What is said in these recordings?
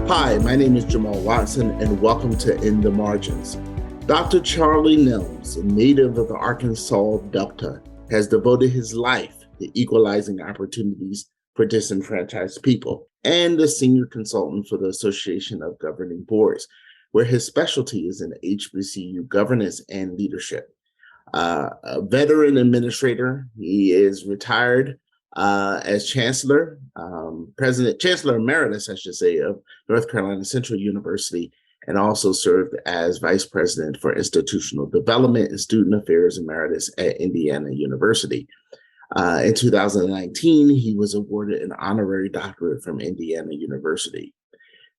Hi, my name is Jamal Watson, and welcome to In the Margins. Dr. Charlie Nelms, a native of the Arkansas Delta, has devoted his life to equalizing opportunities for disenfranchised people, and a senior consultant for the Association of Governing Boards, where his specialty is in HBCU governance and leadership. A veteran administrator, he is retired as chancellor, chancellor emeritus, I should say, of North Carolina Central University, and also served as vice president for institutional development and student affairs emeritus at Indiana University. In 2019, he was awarded an honorary doctorate from Indiana University.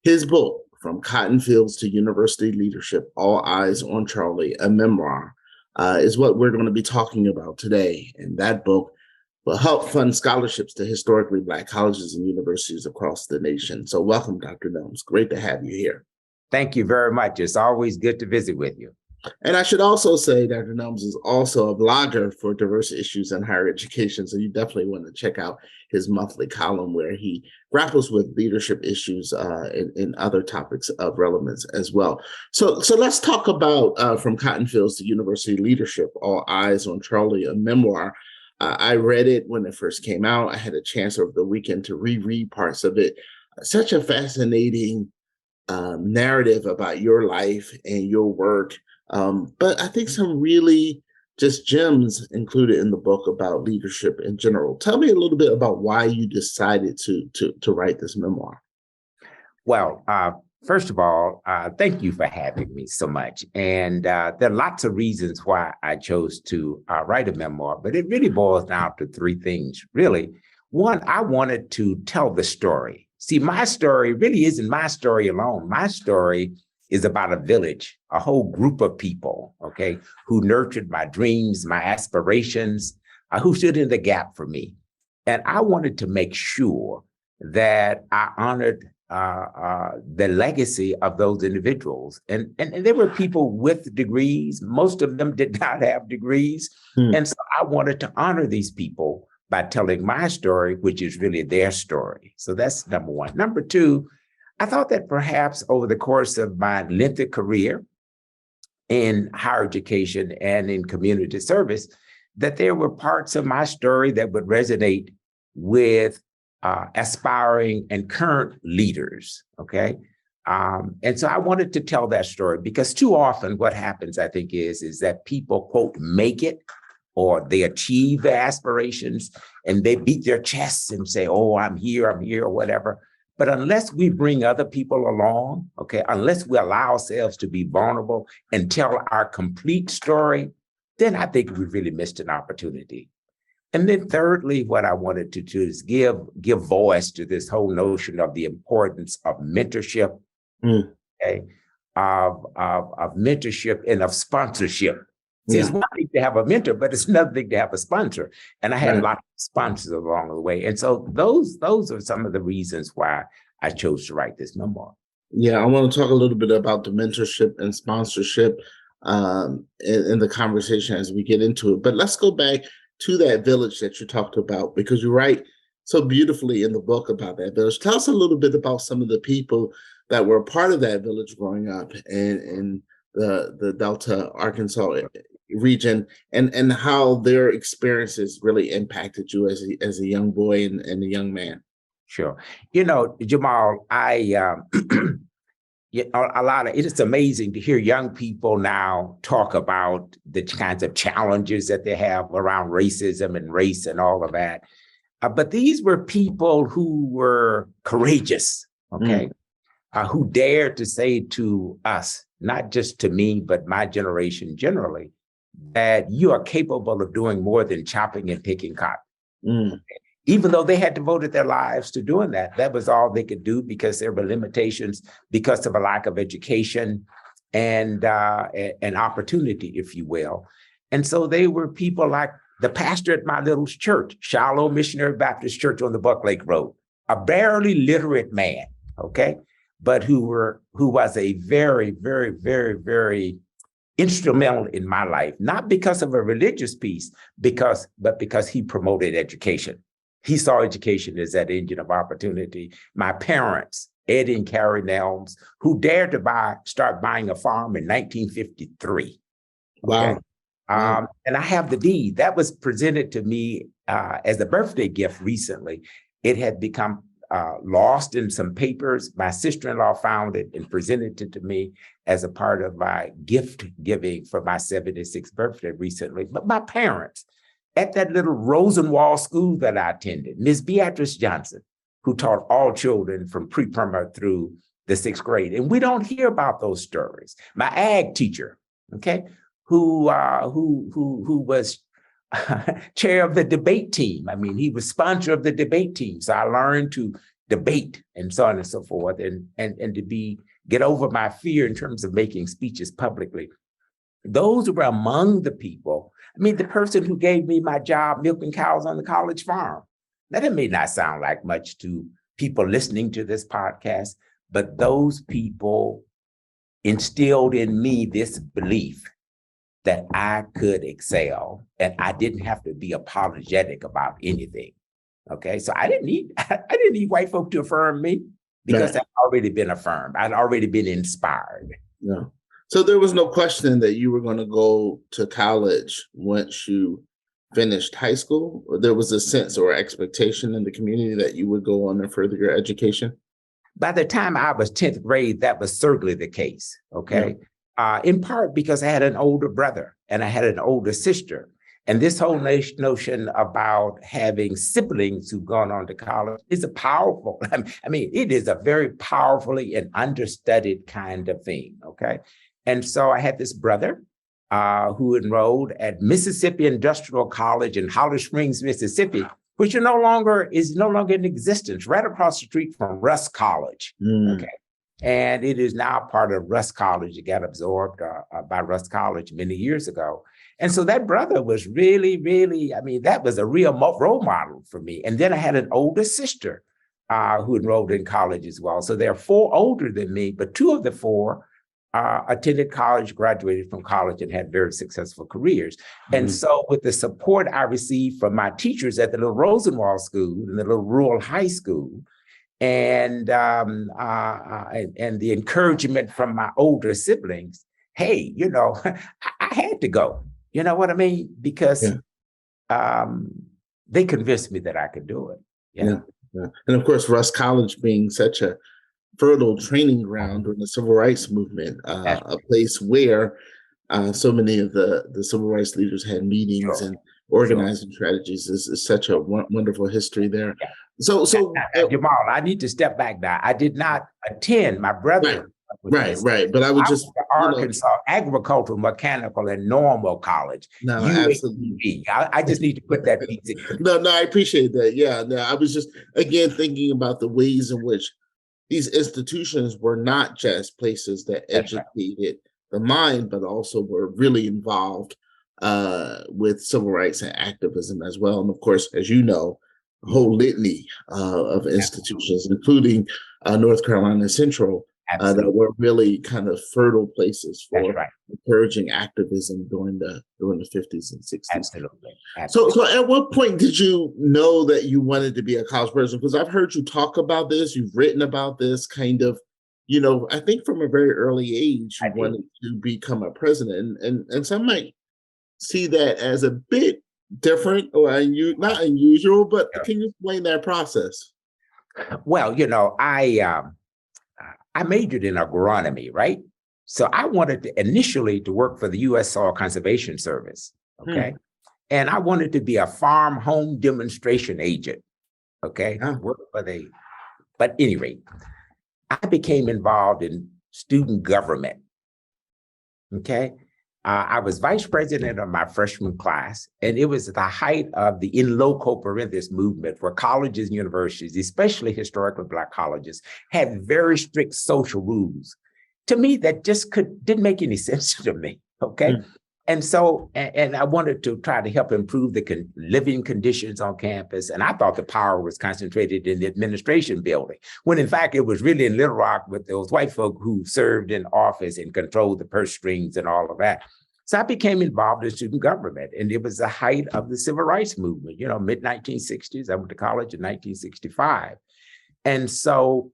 His book, From Cotton Fields to University Leadership, All Eyes on Charlie, a memoir, is what we're going to be talking about today. And that book will help fund scholarships to historically Black colleges and universities across the nation. So welcome, Dr. Nelms. Great to have you here. Thank you very much. It's always good to visit with you. And I should also say Dr. Nelms is also a blogger for diverse issues in higher education. So you definitely want to check out his monthly column where he grapples with leadership issues and other topics of relevance as well. So let's talk about From Cotton Fields to University Leadership, All Eyes on Charlie, a memoir. I read it when it first came out. I had a chance over the weekend to reread parts of it. Such a fascinating narrative about your life and your work. But I think some really just gems included in the book about leadership in general. Tell me a little bit about why you decided to write this memoir. Well, first of all, thank you for having me so much. And there are lots of reasons why I chose to write a memoir, but it really boils down to three things, really. One, I wanted to tell the story. See, my story really isn't my story alone. My story is about a village, a whole group of people, okay, who nurtured my dreams, my aspirations, who stood in the gap for me. And I wanted to make sure that I honored the legacy of those individuals. And there were people with degrees. Most of them did not have degrees. And so I wanted to honor these people by telling my story, which is really their story. So that's number one. Number two, I thought that perhaps over the course of my lengthy career in higher education and in community service, that there were parts of my story that would resonate with aspiring and current leaders, okay? And so I wanted to tell that story because too often what happens, I think, is that people, quote, make it or they achieve their aspirations and they beat their chests and say, oh, I'm here, or whatever. But unless we bring other people along, okay, unless we allow ourselves to be vulnerable and tell our complete story, then I think we really missed an opportunity. And then thirdly, what I wanted to do is give voice to this whole notion of the importance of mentorship, okay, of mentorship and of sponsorship. See, it's one thing to have a mentor, but it's another thing to have a sponsor. And I had a lot of sponsors along the way. And so those are some of the reasons why I chose to write this memoir. Yeah, I want to talk a little bit about the mentorship and sponsorship in the conversation as we get into it. But let's go back to that village that you talked about, because you write so beautifully in the book about that village. Tell us a little bit about some of the people that were a part of that village growing up in the Delta, Arkansas region, and how their experiences really impacted you as a young boy and a young man. Sure. You know, Jamal, it's amazing to hear young people now talk about the kinds of challenges that they have around racism and race and all of that. But these were people who were courageous, okay, who dared to say to us, not just to me, but my generation generally, that you are capable of doing more than chopping and picking cotton. Even though they had devoted their lives to doing that, that was all they could do because there were limitations, because of a lack of education and opportunity, if you will. And so they were people like the pastor at my little church, Shiloh Missionary Baptist Church on the Buck Lake Road, a barely literate man, okay, but who was a very, very, very, very instrumental in my life, not because of a religious piece, but because he promoted education. He saw education as that engine of opportunity. My parents Eddie and Carrie Nelms, who dared to start buying a farm in 1953. Okay. Wow. Wow. And I have the deed that was presented to me as a birthday gift recently. It had become lost in some papers. My sister-in-law found it and presented it to me as a part of my gift giving for my 76th birthday recently. But my parents, at that little Rosenwald school that I attended, Miss Beatrice Johnson, who taught all children from pre-primary through the 6th grade. And we don't hear about those stories. My ag teacher, okay, who was chair of the debate team. I mean, he was sponsor of the debate team. So I learned to debate and so on and so forth, and to get over my fear in terms of making speeches publicly. Those were among the people. I mean, the person who gave me my job milking cows on the college farm. Now, that may not sound like much to people listening to this podcast, but those people instilled in me this belief that I could excel and I didn't have to be apologetic about anything. Okay, so I didn't need white folk to affirm me because I'd already been affirmed. I'd already been inspired. Yeah. So there was no question that you were going to go to college once you finished high school, or there was a sense or expectation in the community that you would go on and further your education? By the time I was 10th grade, that was certainly the case, okay? Yeah. In part because I had an older brother and I had an older sister. And this whole notion about having siblings who've gone on to college is a powerful, I mean, it is a very powerfully and understudied kind of thing, okay? And so I had this brother who enrolled at Mississippi Industrial College in Holly Springs, Mississippi, which is no longer in existence, right across the street from Russ College. Okay. And it is now part of Russ College. It got absorbed by Russ College many years ago. And so that brother was really, really, I mean, that was a real role model for me. And then I had an older sister who enrolled in college as well. So there are 4 older than me, but 2 of the 4 attended college, graduated from college, and had very successful careers. And so with the support I received from my teachers at the little Rosenwald school and the little rural high school, and the encouragement from my older siblings, hey, you know, I had to go. You know what I mean? Because they convinced me that I could do it. Yeah. And of course, Russ College being such a fertile training ground during the civil rights movement, a place where so many of the civil rights leaders had meetings and organizing strategies is such a wonderful history there. Yeah. So Jamal, I need to step back now. I did not attend. My brother. Right. But I would just Arkansas Agricultural, Mechanical, and Normal College. No, absolutely. I just need to put that piece in. No, I appreciate that. Yeah. No, I was just again thinking about the ways in which these institutions were not just places that educated the mind, but also were really involved with civil rights and activism as well. And of course, as you know, a whole litany of institutions, including North Carolina Central, that were really kind of fertile places for encouraging activism during the 50s and 60s. Absolutely. So at what point did you know that you wanted to be a college person? Because I've heard you talk about this, you've written about this kind of, you know, I think from a very early age, you wanted to become a president. And some might see that as a bit different or not unusual, but can you explain that process? Well, you know, I majored in agronomy, right? So I wanted to initially to work for the U.S. Soil Conservation Service, okay? And I wanted to be a farm home demonstration agent, okay? But at any rate, I became involved in student government, okay? I was vice president of my freshman class, and it was the height of the in loco parentis movement, where colleges and universities, especially historically Black colleges, had very strict social rules. To me, that just didn't make any sense to me, okay? And so, and I wanted to try to help improve the living conditions on campus, and I thought the power was concentrated in the administration building, when in fact it was really in Little Rock with those white folk who served in office and controlled the purse strings and all of that. So I became involved in student government, and it was the height of the civil rights movement, you know, mid-1960s. I went to college in 1965. And so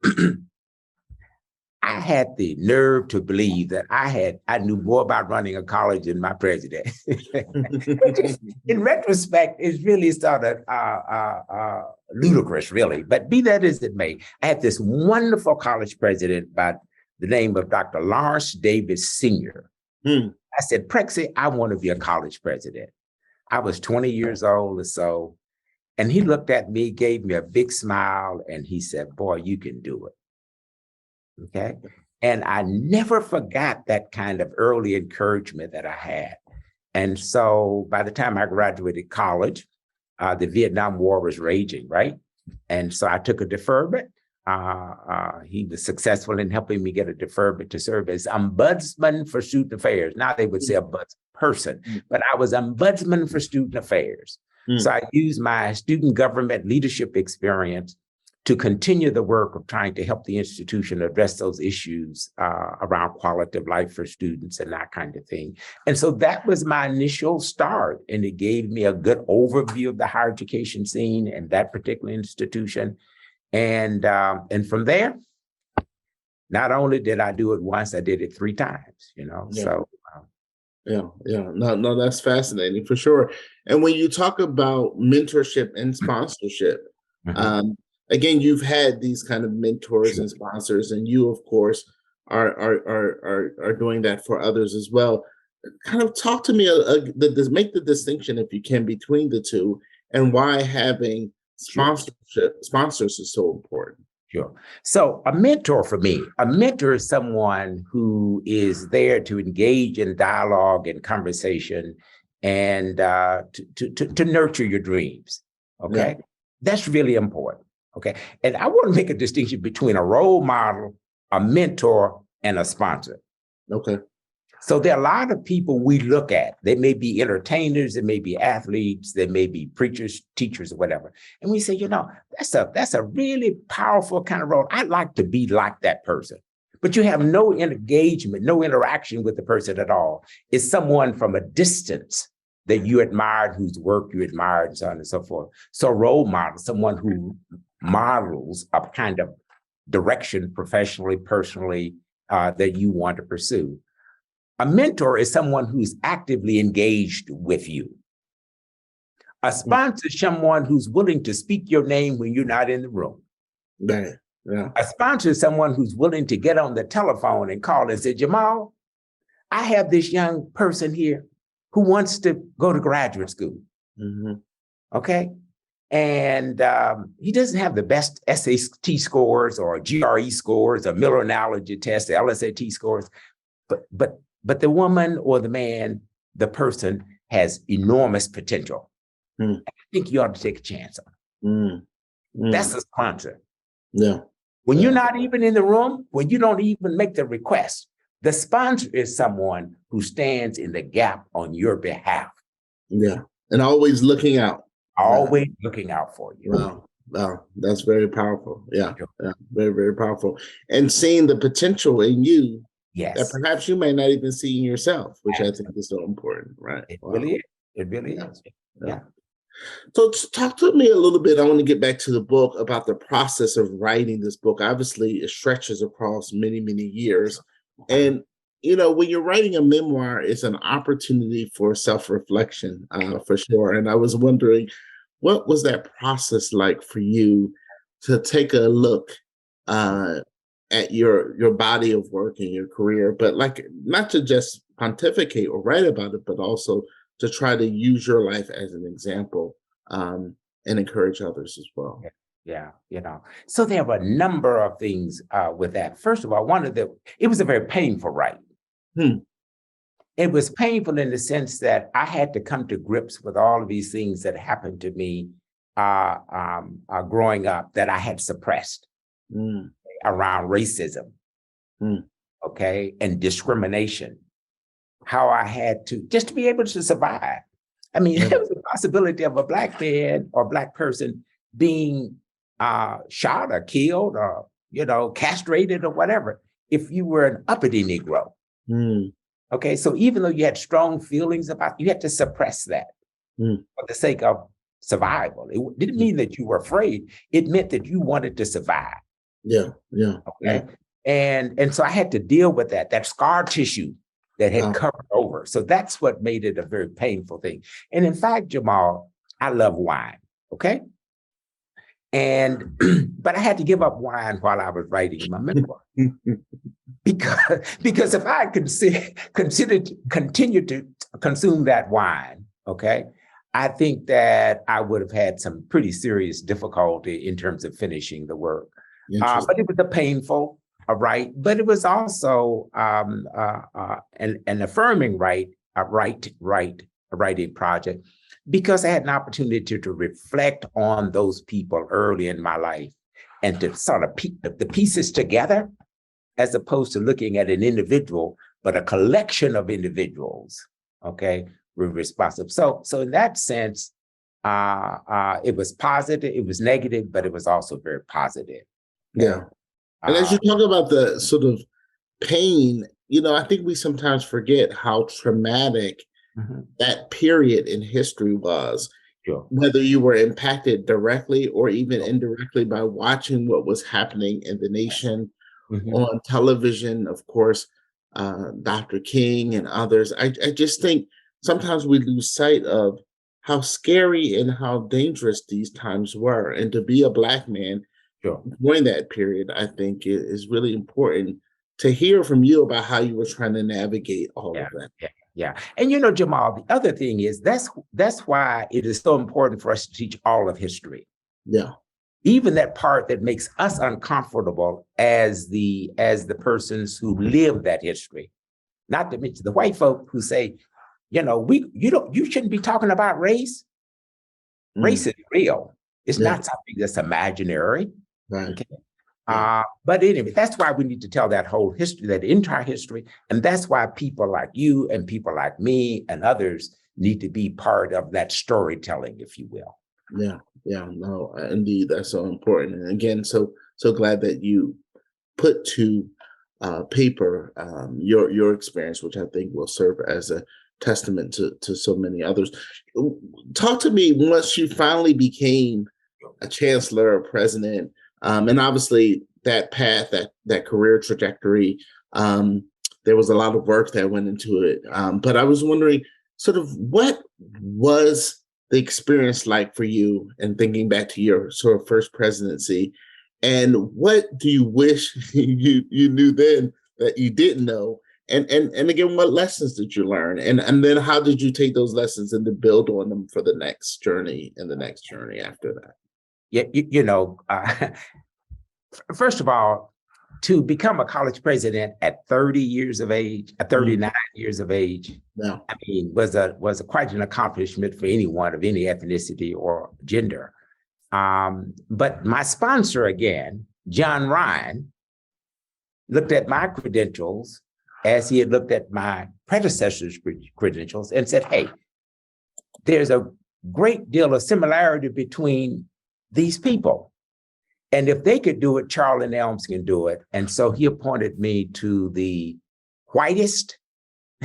I had the nerve to believe that I knew more about running a college than my president. Which is, in retrospect, is really sort of ludicrous, really. But be that as it may, I had this wonderful college president by the name of Dr. Lawrence Davis Sr. I said, Prexy, I want to be a college president. I was 20 years old or so. And he looked at me, gave me a big smile, and he said, boy, you can do it. Okay. And I never forgot that kind of early encouragement that I had. And so by the time I graduated college, the Vietnam War was raging, right? And so I took a deferment. He was successful in helping me get a deferment to serve as ombudsman for student affairs. Now they would say ombudsperson, but I was ombudsman for student affairs. So I used my student government leadership experience to continue the work of trying to help the institution address those issues around quality of life for students and that kind of thing. And so that was my initial start. And it gave me a good overview of the higher education scene and that particular institution. And from there, not only did I do it once, I did it 3 times, so. No, that's fascinating for sure. And when you talk about mentorship and sponsorship, again, you've had these kind of mentors and sponsors, and you, of course, are doing that for others as well. Kind of talk to me, make the distinction, if you can, between the two, and why having sponsors is so important. Sure. So a mentor for me, a mentor is someone who is there to engage in dialogue and conversation and to nurture your dreams. Okay. Yeah. That's really important. Okay. And I want to make a distinction between a role model, a mentor, and a sponsor. Okay. So there are a lot of people we look at. They may be entertainers, they may be athletes, they may be preachers, teachers, or whatever. And we say, that's a really powerful kind of role. I'd like to be like that person. But you have no engagement, no interaction with the person at all. It's someone from a distance that you admired, whose work you admired, and so on and so forth. So role model, someone who models a kind of direction professionally, personally, that you want to pursue. A mentor is someone who's actively engaged with you. A sponsor is someone who's willing to speak your name when you're not in the room. Yeah. A sponsor is someone who's willing to get on the telephone and call and say, Jamal, I have this young person here who wants to go to graduate school. Okay. And he doesn't have the best SAT scores or GRE scores or Miller Analogy test, the LSAT scores, but the woman or the man, the person has enormous potential. I think you ought to take a chance on it. That's a sponsor. Yeah. When you're not even in the room, when you don't even make the request, the sponsor is someone who stands in the gap on your behalf. Yeah. And always looking out. Always looking out for you. Wow. That's very powerful. Yeah. Very, very powerful. And seeing the potential in you. Yes. That perhaps you may not even see in yourself, which I think is so important, right? It really is. It really is. Yeah. So talk to me a little bit. I want to get back to the book, about the process of writing this book. Obviously, it stretches across many, many years. And, when you're writing a memoir, it's an opportunity for self-reflection, for sure. And I was wondering, what was that process like for you to take a look at your body of work and your career, but not to just pontificate or write about it, but also to try to use your life as an example and encourage others as well. Yeah. So there were a number of things with that. First of all, it was a very painful write. It was painful in the sense that I had to come to grips with all of these things that happened to me growing up that I had suppressed. Around racism, okay, and discrimination, how I had to, just to be able to survive. I mean, there was a possibility of a Black man or Black person being shot or killed or, castrated or whatever, if you were an uppity Negro. Okay, so even though you had strong feelings about, you had to suppress that for the sake of survival. It didn't mean that you were afraid. It meant that you wanted to survive. Yeah. Okay. And so I had to deal with that scar tissue that had Oh, covered over. So that's what made it a very painful thing. And in fact, Jamal, I love wine. Okay. And but I had to give up wine while I was writing my memoir. Because if I continue to consume that wine, okay, I think that I would have had some pretty serious difficulty in terms of finishing the work. But it was a painful right, but it was also an affirming writing project, because I had an opportunity to reflect on those people early in my life and to sort of put the pieces together, as opposed to looking at an individual, but a collection of individuals, okay, were responsible. So in that sense, it was positive, it was negative, but it was also very positive. Okay? yeah. And as you talk about the sort of pain, I think we sometimes forget how traumatic that period in history was. Sure. Whether you were impacted directly or even indirectly by watching what was happening in the nation on television, of course, Dr. King and others. I just think sometimes we lose sight of how scary and how dangerous these times were. And to be a Black man during that period, I think is really important to hear from you about how you were trying to navigate all of that. Yeah. And Jamal, the other thing is that's why it is so important for us to teach all of history. Yeah. Even that part that makes us uncomfortable as the persons who live that history. Not to mention the white folk who say, you shouldn't be talking about race. Race is real. It's not something that's imaginary. Right. Okay. But anyway, that's why we need to tell that whole history, that entire history. And that's why people like you and people like me and others need to be part of that storytelling, if you will. Yeah, no, indeed, that's so important. And again, so glad that you put to paper your experience, which I think will serve as a testament to so many others. Talk to me once you finally became a chancellor, a president, and obviously that path, that career trajectory. There was a lot of work that went into it, but I was wondering, sort of, what was the experience like for you, and thinking back to your sort of first presidency, and what do you wish you knew then that you didn't know, and again, what lessons did you learn, and then how did you take those lessons and to build on them for the next journey and the next journey after that? Yeah, first of all, to become a college president at 30 years of age, at 39 years of age, I mean, was quite an accomplishment for anyone of any ethnicity or gender. But my sponsor, again, John Ryan, looked at my credentials as he had looked at my predecessor's credentials and said, hey, there's a great deal of similarity between these people. And if they could do it, Charlie Nelms can do it. And so he appointed me to the whitest,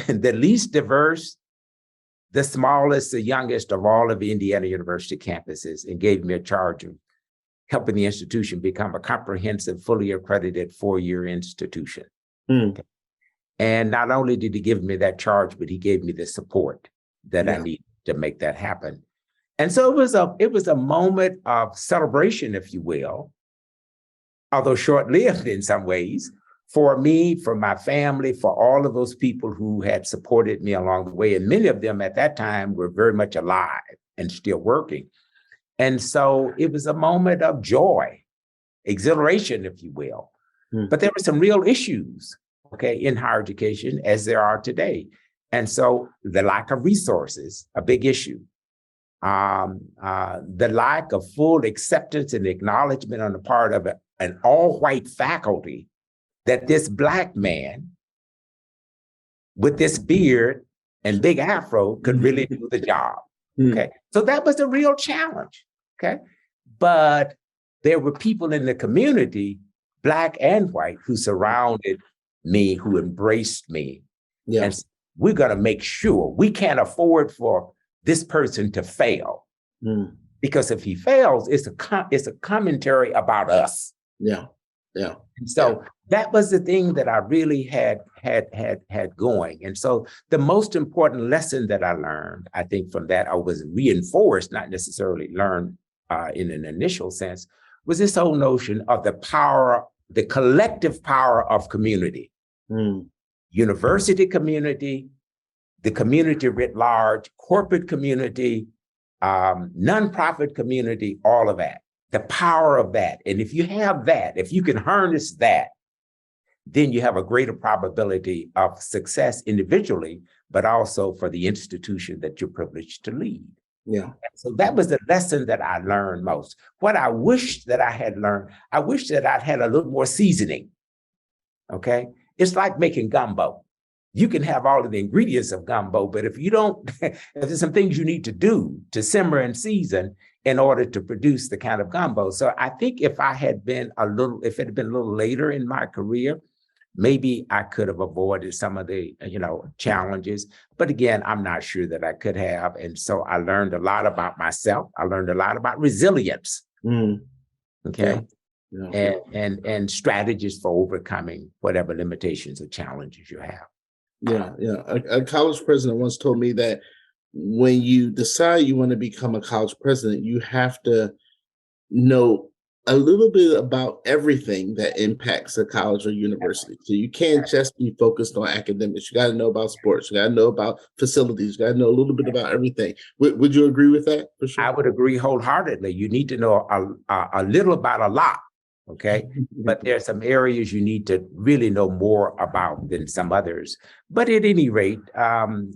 the least diverse, the smallest, the youngest of all of Indiana University campuses, and gave me a charge of helping the institution become a comprehensive, fully accredited 4-year institution. Okay. And not only did he give me that charge, but he gave me the support that I needed to make that happen. And so it was a moment of celebration, if you will, although short-lived in some ways, for me, for my family, for all of those people who had supported me along the way. And many of them at that time were very much alive and still working. And so it was a moment of joy, exhilaration, if you will. But there were some real issues, okay, in higher education, as there are today. And so the lack of resources, a big issue. The lack of full acceptance and acknowledgement on the part of an all-white faculty that this Black man with this beard and big afro could really do the job. Okay, so that was a real challenge. Okay, but there were people in the community, Black and white, who surrounded me, who embraced me. And we're going to make sure we can't afford for this person to fail, because if he fails, it's a commentary about us. Yeah. And so that was the thing that I really had going. And so the most important lesson that I learned, I think from that, I was reinforced, not necessarily learned in an initial sense, was this whole notion of the power, the collective power of community, university community, the community writ large, corporate community, nonprofit community, all of that. The power of that. And if you have that, if you can harness that, then you have a greater probability of success individually, but also for the institution that you're privileged to lead. Yeah. So that was the lesson that I learned most. What I wish that I had learned, I wish that I'd had a little more seasoning. Okay. It's like making gumbo. You can have all of the ingredients of gumbo, but if you don't, if there's some things you need to do to simmer and season in order to produce the kind of gumbo. So I think if it had been a little later in my career, maybe I could have avoided some of the, challenges. But again, I'm not sure that I could have. And so I learned a lot about myself. I learned a lot about resilience. Okay. Yeah. And strategies for overcoming whatever limitations or challenges you have. Yeah. A college president once told me that when you decide you want to become a college president, you have to know a little bit about everything that impacts a college or university. So you can't just be focused on academics. You got to know about sports. You got to know about facilities. You got to know a little bit about everything. Would you agree with that? For sure. I would agree wholeheartedly. You need to know a little about a lot. Okay. But there's some areas you need to really know more about than some others. But at any rate, and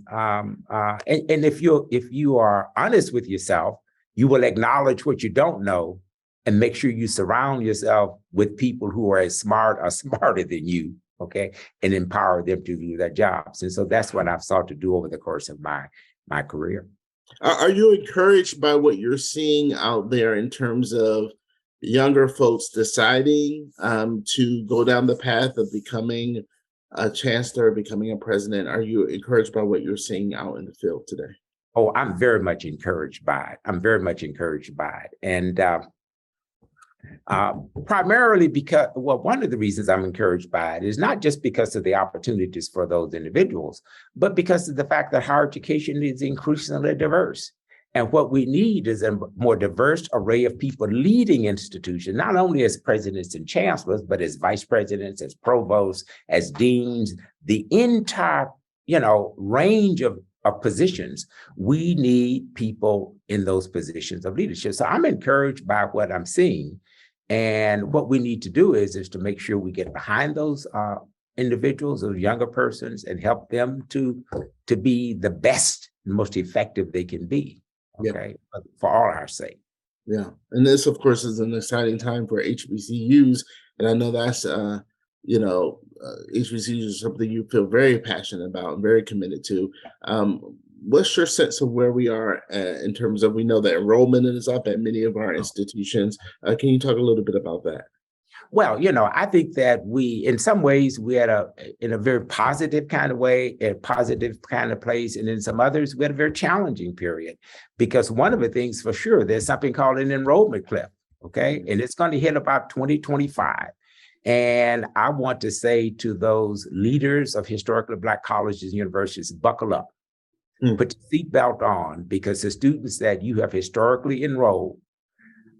if you are honest with yourself, you will acknowledge what you don't know and make sure you surround yourself with people who are as smart or smarter than you. Okay. And empower them to do their jobs. And so that's what I've sought to do over the course of my career. Are you encouraged by what you're seeing out there in terms of younger folks deciding to go down the path of becoming a chancellor, becoming a president? Are you encouraged by what you're seeing out in the field today? Oh, I'm very much encouraged by it. And primarily because, one of the reasons I'm encouraged by it is not just because of the opportunities for those individuals, but because of the fact that higher education is increasingly diverse. And what we need is a more diverse array of people leading institutions, not only as presidents and chancellors, but as vice presidents, as provosts, as deans, the entire, range of positions. We need people in those positions of leadership. So I'm encouraged by what I'm seeing. And what we need to do is to make sure we get behind those individuals, those younger persons, and help them to be the best, most effective they can be. Okay, for all our sake. Yeah, and this, of course, is an exciting time for HBCUs, and I know that's HBCUs is something you feel very passionate about and very committed to. What's your sense of where we are in terms of, we know that enrollment is up at many of our institutions. Can you talk a little bit about that? Well, I think that in some ways, we had in a very positive kind of way, a positive kind of place. And in some others, we had a very challenging period, because one of the things for sure, there's something called an enrollment cliff. Okay. And it's going to hit about 2025. And I want to say to those leaders of historically Black colleges and universities, buckle up, put your seatbelt on, because the students that you have historically enrolled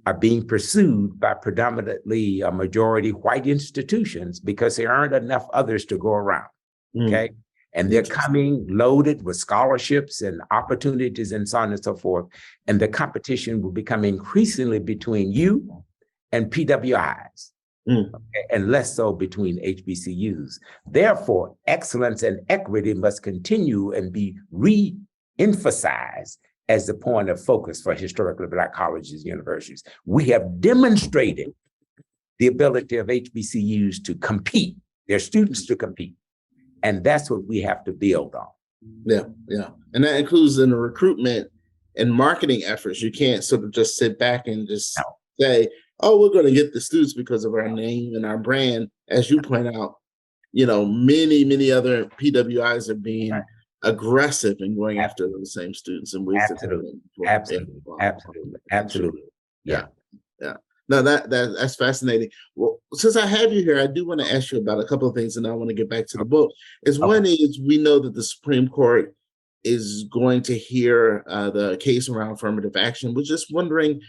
are being pursued by predominantly a majority white institutions because there aren't enough others to go around. Okay. And they're coming loaded with scholarships and opportunities and so on and so forth. And the competition will become increasingly between you and PWIs, okay, and less so between HBCUs. Therefore, excellence and equity must continue and be re-emphasized as the point of focus for historically Black colleges and universities. We have demonstrated the ability of HBCUs to compete, their students to compete. And that's what we have to build on. Yeah. And that includes in the recruitment and marketing efforts. You can't sort of just sit back and just say, oh, we're going to get the students because of our name and our brand. As you point out, many other PWIs are being aggressive in going after those same students in ways. Absolutely. Yeah. No, that's fascinating. Well, since I have you here, I do want to ask you about a couple of things, and I want to get back to the book. Okay. One is we know that the Supreme Court is going to hear the case around affirmative action. We're just wondering,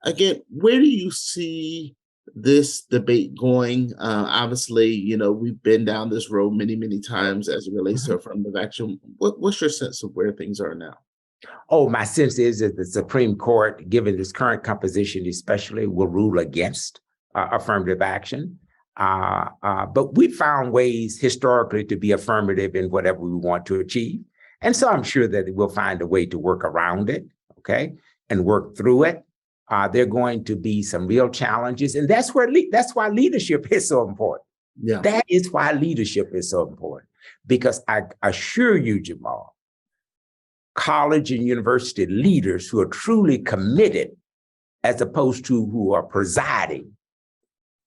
again, where do you see this debate going? Obviously, we've been down this road many, many times as it relates to affirmative action. What's your sense of where things are now? Oh, my sense is that the Supreme Court, given its current composition especially, will rule against affirmative action. But we found ways historically to be affirmative in whatever we want to achieve. And so I'm sure that we'll find a way to work around it, okay, and work through it. There are going to be some real challenges. And that's why leadership is so important. Yeah. That is why leadership is so important. Because I assure you, Jamal, college and university leaders who are truly committed, as opposed to who are presiding,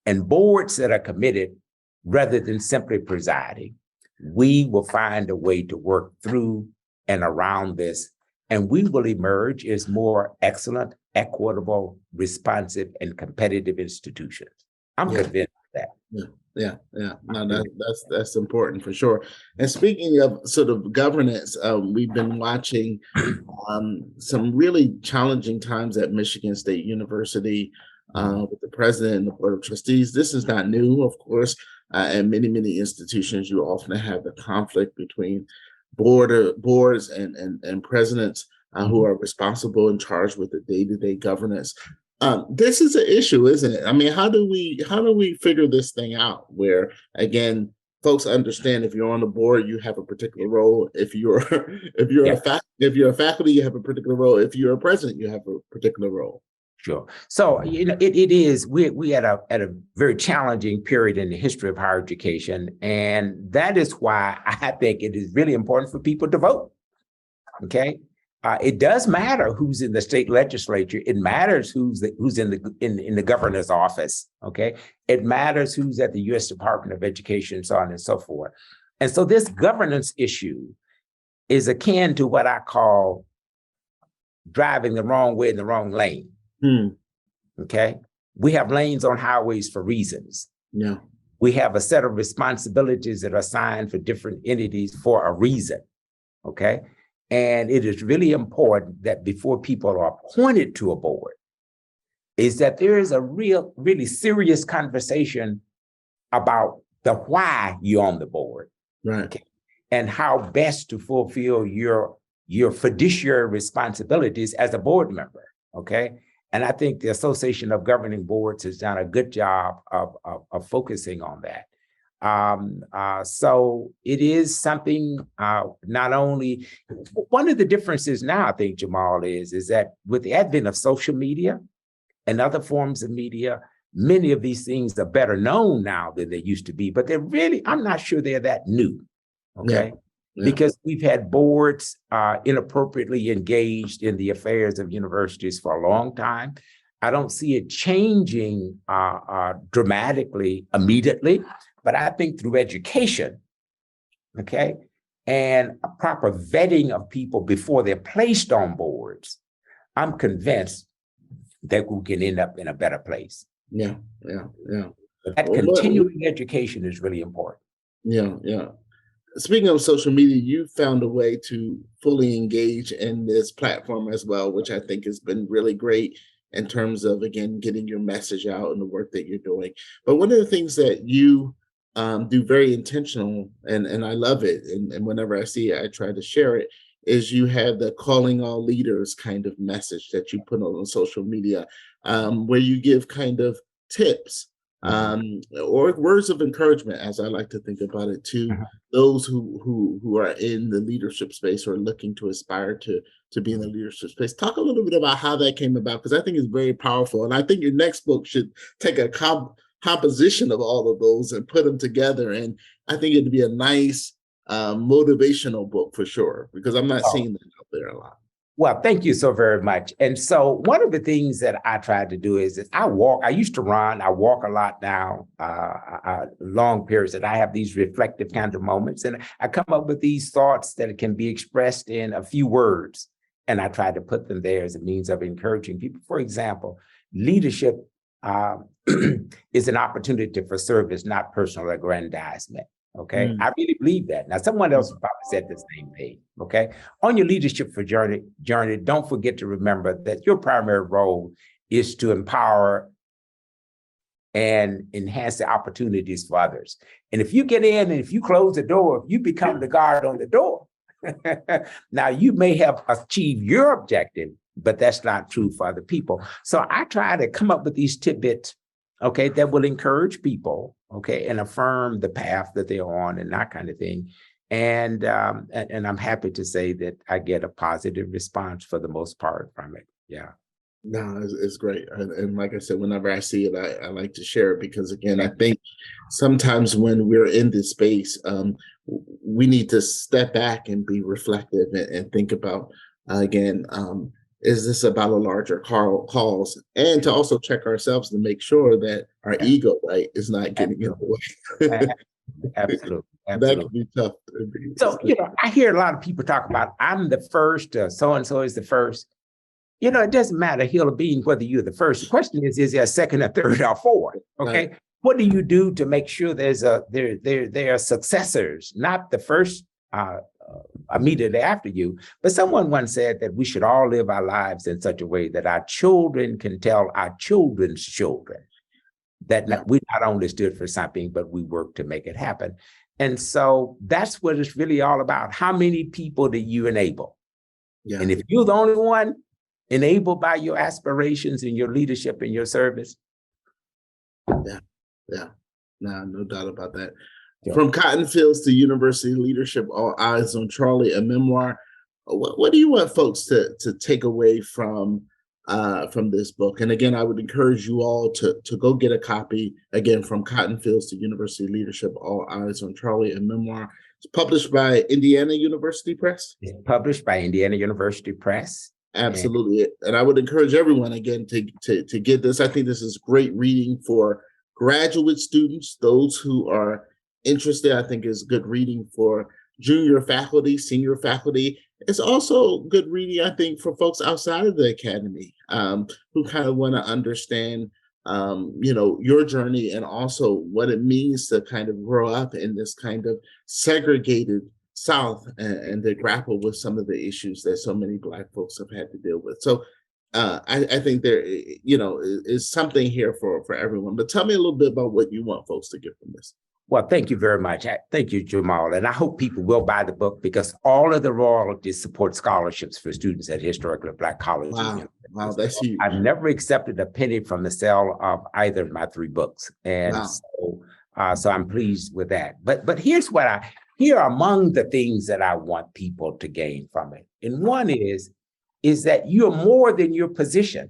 and boards that are committed rather than simply presiding, we will find a way to work through and around this, and we will emerge as more excellent, equitable, responsive, and competitive institutions. I'm convinced of that. Yeah. No, that's important for sure. And speaking of sort of governance, we've been watching some really challenging times at Michigan State University with the president and the board of trustees. This is not new, of course. And many institutions, you often have the conflict between boards and presidents who are responsible and charged with the day-to-day governance. This is an issue, isn't it? I mean, how do we figure this thing out? Where again, folks understand if you're on the board, you have a particular role. If you're a faculty, you have a particular role. If you're a president, you have a particular role. Sure. So it is we at a very challenging period in the history of higher education, and that is why I think it is really important for people to vote. Okay. It does matter who's in the state legislature. It matters who's in the governor's office. Okay, it matters who's at the U.S. Department of Education, so on and so forth. And so this governance issue is akin to what I call driving the wrong way in the wrong lane. Okay, we have lanes on highways for reasons. Yeah, we have a set of responsibilities that are assigned for different entities for a reason. Okay. And it is really important that before people are appointed to a board, is that there is a really serious conversation about the why you're on the board, right? Okay, and how best to fulfill your fiduciary responsibilities as a board member. Okay, and I think the Association of Governing Boards has done a good job of focusing on that. So it is something, not only, one of the differences now, I think, Jamal, is that with the advent of social media and other forms of media, many of these things are better known now than they used to be, but I'm not sure they're that new, okay? Yeah. Because we've had boards inappropriately engaged in the affairs of universities for a long time. I don't see it changing dramatically immediately. But I think through education, okay, and a proper vetting of people before they're placed on boards, I'm convinced that we can end up in a better place. Yeah. That continuing education is really important. Yeah. Speaking of social media, you found a way to fully engage in this platform as well, which I think has been really great in terms of, again, getting your message out and the work that you're doing. But one of the things that you do very intentional, and I love it, and whenever I see it, I try to share it, is you have the calling all leaders kind of message that you put on social media, where you give kind of tips or words of encouragement, as I like to think about it, to those who are in the leadership space or looking to aspire to be in the leadership space. Talk a little bit about how that came about, because I think it's very powerful, and I think your next book should take a composition of all of those and put them together. And I think it'd be a nice motivational book for sure, because I'm not seeing that out there a lot. Well, thank you so very much. And so one of the things that I tried to do is I used to run, I walk a lot now, long periods, and I have these reflective kind of moments. And I come up with these thoughts that can be expressed in a few words. And I try to put them there as a means of encouraging people. For example, leadership uh, is an opportunity for service, not personal aggrandizement. Okay, I really believe that. Now, someone else probably said the same thing. Okay, on your leadership for journey, don't forget to remember that your primary role is to empower and enhance the opportunities for others. And if you get in and if you close the door, you become the guard on the door. Now, you may have achieved your objective, but that's not true for other people. So I try to come up with these tidbits, okay, that will encourage people, okay, and affirm the path that they're on and that kind of thing. And I'm happy to say that I get a positive response for the most part from it. Yeah. No, it's great. And like I said, whenever I see it, I like to share it because, again, I think sometimes when we're in this space, we need to step back and be reflective and think about, again, is this about a larger cause? And to also check ourselves to make sure that our ego, right, is not getting in the way. Absolutely. That can be tough. So, I hear a lot of people talk about, I'm the first, so-and-so is the first. It doesn't matter, hill or bean, whether you're the first. The question is there a second, or third, or fourth? Okay. Right. What do you do to make sure there are successors, not the first immediately after you? But someone once said that we should all live our lives in such a way that our children can tell our children's children that we not only stood for something, but we worked to make it happen. And so that's what it's really all about. How many people do you enable? Yeah. And if you're the only one enabled by your aspirations and your leadership and your service. Yeah. No doubt about that. Yeah. From cotton fields to university leadership, all eyes on Charlie, a memoir. What do you want folks to take away from this book? And again, I would encourage you all to go get a copy. Again, From Cotton Fields to University Leadership, all eyes on Charlie, a memoir. It's published by Indiana University Press. It's published by Indiana University Press. Absolutely. And I would encourage everyone, again, to get this. I think this is great reading for graduate students, those who are interested. I think is good reading for junior faculty, senior faculty. It's also good reading, I think, for folks outside of the academy who kind of want to understand, your journey and also what it means to kind of grow up in this kind of segregated South and to grapple with some of the issues that so many Black folks have had to deal with. So I think there, is something here for everyone. But tell me a little bit about what you want folks to get from this. Well, thank you very much. Thank you, Jamal. And I hope people will buy the book because all of the royalties support scholarships for students at historically Black colleges. Wow, that's huge. I've never accepted a penny from the sale of either of my 3 books. And so I'm pleased with that. But here's what here are among the things that I want people to gain from it. And one is that you're more than your position.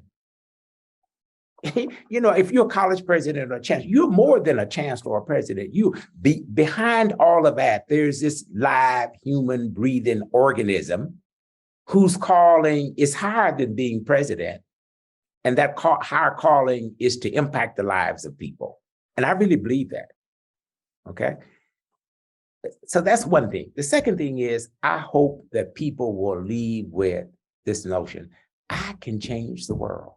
If you're a college president or a chancellor, you're more than a chancellor or president. Behind all of that, there's this live human breathing organism whose calling is higher than being president. And that higher calling is to impact the lives of people. And I really believe that. Okay. So that's one thing. The second thing is, I hope that people will leave with this notion, I can change the world.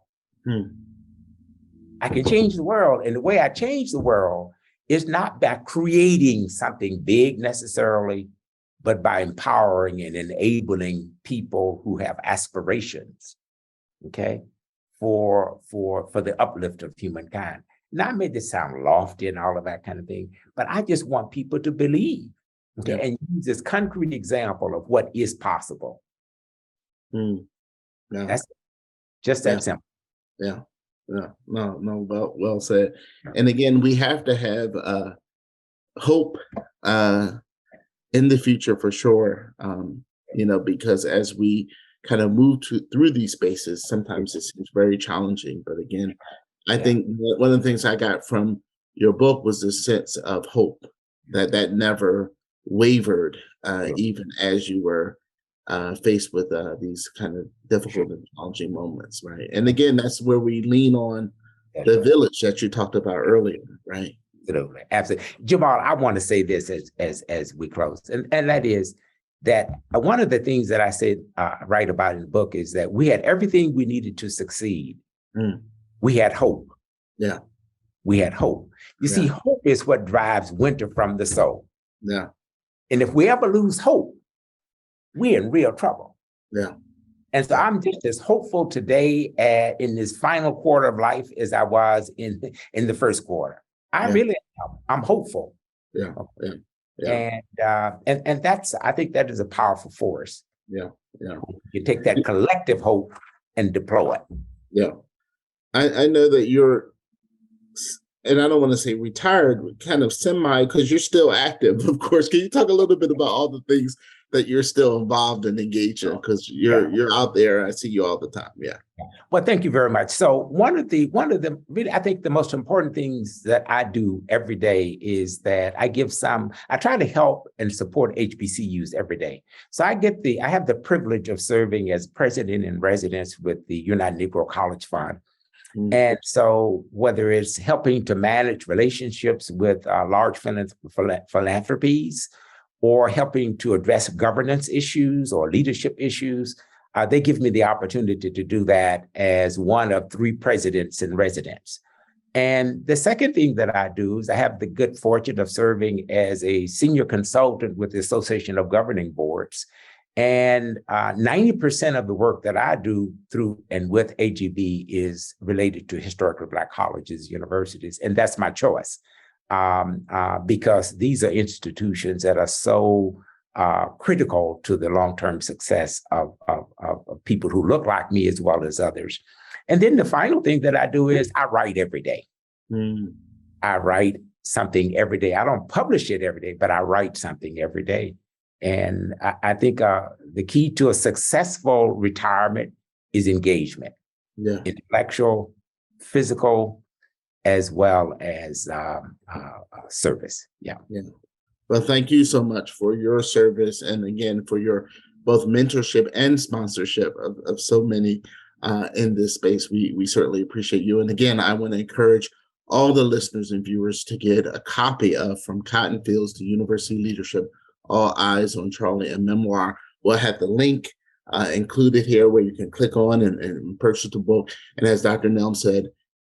I can change the world. And the way I change the world is not by creating something big necessarily, but by empowering and enabling people who have aspirations, okay, for the uplift of humankind. Now, I made this sound lofty and all of that kind of thing, but I just want people to believe, okay, and use this concrete example of what is possible. That's just that simple. Yeah. No, well said. And again, we have to have hope in the future for sure, because as we kind of move through these spaces, sometimes it seems very challenging. But again, I think one of the things I got from your book was this sense of hope that never wavered, even as you were faced with these kind of difficult and challenging moments, right? And again, that's where we lean on the village that you talked about earlier, right? Absolutely. Jamal, I want to say this as we close, and that is that one of the things that I said write about in the book is that we had everything we needed to succeed. We had hope. Yeah. We had hope. You see, Yeah. hope is what drives winter from the soul. Yeah. And if we ever lose hope, we're in real trouble. Yeah. And so I'm just as hopeful today in this final quarter of life as I was in the first quarter. I really am. I'm hopeful. Yeah. Yeah. Yeah. And that's, I think that is a powerful force. Yeah. Yeah. You take that collective hope and deploy it. Yeah. I know that you're, and I don't want to say retired, kind of semi, because you're still active, of course. Can you talk a little bit about all the things that you're still involved and engaged in? Because you're out there. I see you all the time. Yeah. Well, thank you very much. So one of the really, I think the most important things that I do every day is that I try to help and support HBCUs every day. So I have the privilege of serving as president in residence with the United Negro College Fund. And so whether it's helping to manage relationships with large philanthropies or helping to address governance issues or leadership issues, they give me the opportunity to do that as one of 3 presidents in residence. And the second thing that I do is I have the good fortune of serving as a senior consultant with the Association of Governing Boards. And 90% of the work that I do through and with AGB is related to historically Black colleges, universities, and that's my choice because these are institutions that are so critical to the long-term success of people who look like me as well as others. And then the final thing that I do is I write every day. I write something every day. I don't publish it every day, but I write something every day. And I think the key to a successful retirement is engagement, intellectual, physical, as well as service. Yeah. Well, thank you so much for your service. And again, for your both mentorship and sponsorship of so many in this space. We certainly appreciate you. And again, I want to encourage all the listeners and viewers to get a copy of From Cotton Fields to University Leadership, All Eyes on Charlie, a memoir. We'll have the link included here where you can click on and purchase the book. And as Dr. Nelms said,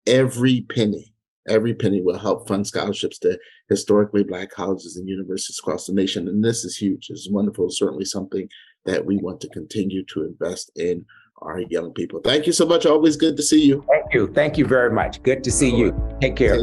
every penny will help fund scholarships to historically Black colleges and universities across the nation. And this is huge. It's wonderful. It's certainly something that we want to continue to invest in our young people. Thank you so much. Always good to see you. Thank you. Thank you very much. Good to see you. Take care.